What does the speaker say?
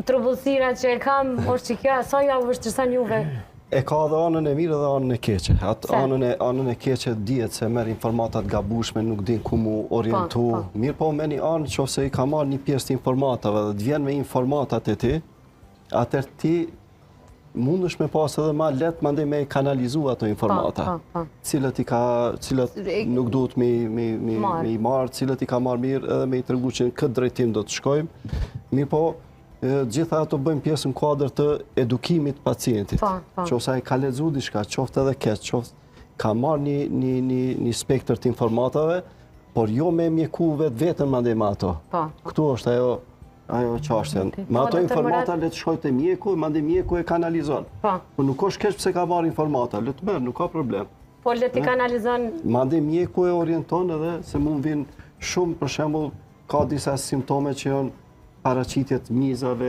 trubullësira që e kam, është që kjo, sa ja vështirëson juve? E ka dhe anën e mirë dhe anën e keqe. Anën e keqe dihet se merr informatat gabueshme, nuk din ku mu orientu. Mirë po me një anë që ose i ka marrë një pjesë të informatave dhe të vjen me informatat e ti, atër ti mundesh me pas edhe ma letë mandej me kanalizu ato informata. Cilët nuk duhet me i marrë, cilët i ka marrë mirë edhe me i tregu që në këtë drejtim do të shkojmë. Mirë po, gjitha ato bëjmë pjesë në kuadër të edukimit pacientit. Qoftë ai ka lexuar diçka, qoftë edhe keq, qoftë ka marrë një spektër të informatave, por jo me mjeku vetëm mandej me ato. Këtu është ajo çështja. Me ato informata le të shkojë te mjeku, mandej mjeku e kanalizon. Po nuk është keq pse ka marrë informata, le të merr, nuk ka problem. Po le të kanalizon. Mandej mjeku e orienton edhe se mund vinë shumë, për shembull, ka disa simptome që janë paraqitjet mizave,